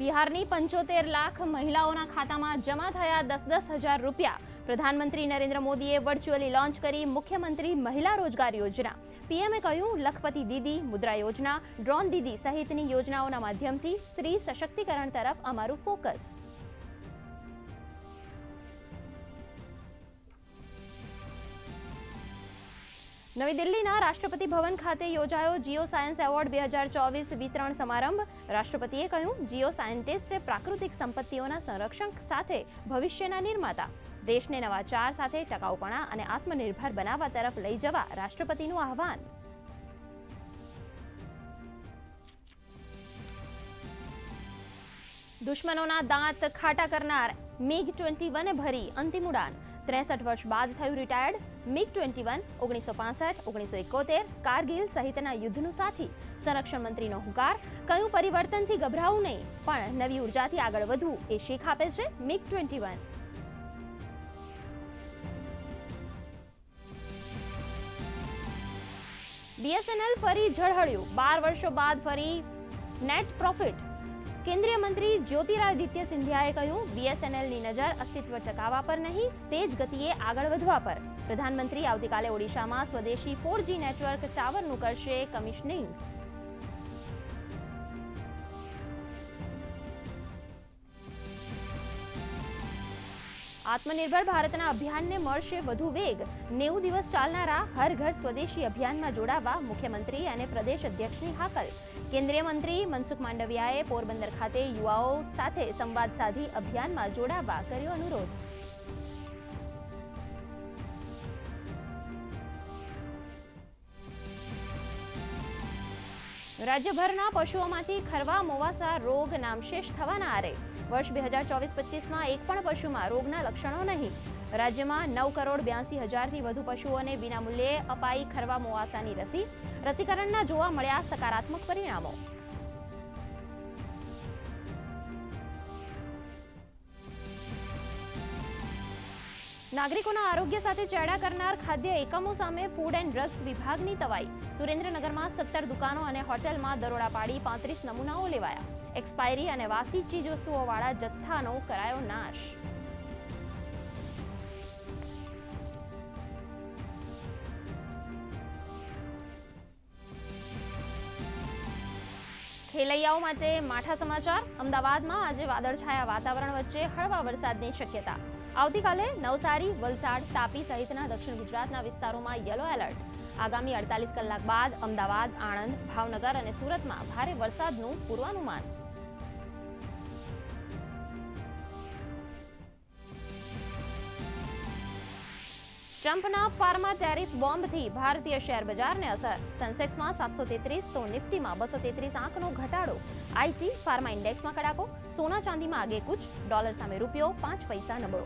બિહારની 75 લાખ મહિલાઓના ખાતામાં જમા થયા 10-10 હજાર રૂપિયા. પ્રધાનમંત્રી નરેન્દ્ર મોદીએ વર્ચ્યુઅલી લોન્ચ કરી મુખ્યમંત્રી મહિલા રોજગાર યોજના. પીએમએ કહ્યું, લખપતિ દીદી, મુદ્રા યોજના, ડ્રોન દીદી સહિતની યોજનાઓના માધ્યમથી સ્ત્રી સશક્તિકરણ તરફ અમારું ફોકસ. નવી દિલ્હીના રાષ્ટ્રપતિ ભવન ખાતે યોજાયો જીઓ સાયન્સ એવોર્ડ 2024 વિતરણ સમારંભ. રાષ્ટ્રપતિએ કહ્યું, જીઓ સાયન્ટિસ્ટ પ્રાકૃતિક સંપત્તિઓના સંરક્ષણ સાથે ભવિષ્યના નિર્માતા. દેશને નવાચાર સાથે ટકાઉપણા અને આત્મનિર્ભર બનાવવા તરફ લઈ જવા રાષ્ટ્રપતિનું આહ્વાન. દુશ્મનોના દાંત ખાટા કરનાર MiG-21 ભરી અંતિમ ઉડાન. 63 વર્ષ બાદ થયું રિટાયર્ડ. MiG-21 1965, 1971, કારગિલ સહિતના યુદ્ધનું સાથી. સંરક્ષણ મંત્રીનો હુંકાર. કયું પરિવર્તનથી ગભરાવું નહીં, પણ નવી ઉર્જાથી આગળ વધવું એ શીખ આપે છે MiG-21. BSNL ફરી ઝળહળ્યું. 12 વર્ષો બાદ ફરી નેટ પ્રોફિટ. કેન્દ્રીય મંત્રી જ્યોતિરાદિત્ય સિંધિયાએ કહ્યું, BSNLની નજર અસ્તિત્વ ટકાવવા પર નહીં, તેજ ગતિએ આગળ વધવા પર. પ્રધાનમંત્રી આવતીકાલે ઓડિશામાં સ્વદેશી 4G નેટવર્ક ટાવરનું કરશે કમિશનિંગ. આત્મનિર્ભર ભારતના અભિયાનને મળશે વધુ વેગ. 90 દિવસ ચાલનારા હર ઘર સ્વદેશી અભિયાનમાં જોડાવા મુખ્યમંત્રી અને પ્રદેશ અધ્યક્ષની હાકલ. કેન્દ્રીય મંત્રી મનસુખ માંડવિયાએ પોરબંદર ખાતે યુવાઓ સાથે સંવાદ સાધી અભિયાનમાં જોડાવા કર્યો અનુરોધ. રાજ્યભરના પશુઓમાંથી ખરવા મોવાસા રોગ નામશેષ થવાના આરે. વર્ષ 2024-25માં એક પણ પશુમાં રોગના લક્ષણો નહીં. રાજ્યમાં 9,82,000થી વધુ પશુઓને વિનામૂલ્યે અપાઈ ખરવા મોવાસાની રસી. રસીકરણના જોવા મળ્યા સકારાત્મક પરિણામો. નાગરિકોના આરોગ્ય સાથે ચેડા કરનાર ખાદ્ય એકમો સામે ફૂડ એન્ડ ડ્રગ્સ વિભાગની તવાઈ. સુરેન્દ્રનગરમાં 17 દુકાનો અને હોટેલમાં દરોડા પાડી 35 નમૂનાઓ લેવાયા. એક્સપાયરી અને વાસી ચીજવસ્તુઓવાળા જથ્થાનો કરાયો નાશ. ખેલૈયાઓ માટે માઠા સમાચાર. અમદાવાદમાં આજે વાદળછાયા વાતાવરણ વચ્ચે હળવા વરસાદની શક્યતા. આવતીકાલે નવસારી, વલસાડ, તાપી સહિતના દક્ષિણ ગુજરાતના વિસ્તારોમાં યલો એલર્ટ. આગામી 48 કલાક બાદ અમદાવાદ, આણંદ, ભાવનગર અને સુરતમાં ભારે વરસાદનું પૂર્વાનુમાન. ટ્રમ્પના ફાર્મા ટેરિફ બોમ્બથી ભારતીય શેર બજારને અસર. સેન્સેક્સમાં 733 તો નિફ્ટીમાં 233 આંકનો ઘટાડો. આઈટી, ફાર્મા ઇન્ડેક્સમાં કડાકો. સોના ચાંદીમાં આગેકૂચ. ડોલર સામે રૂપિયો 5 પૈસા નબળો.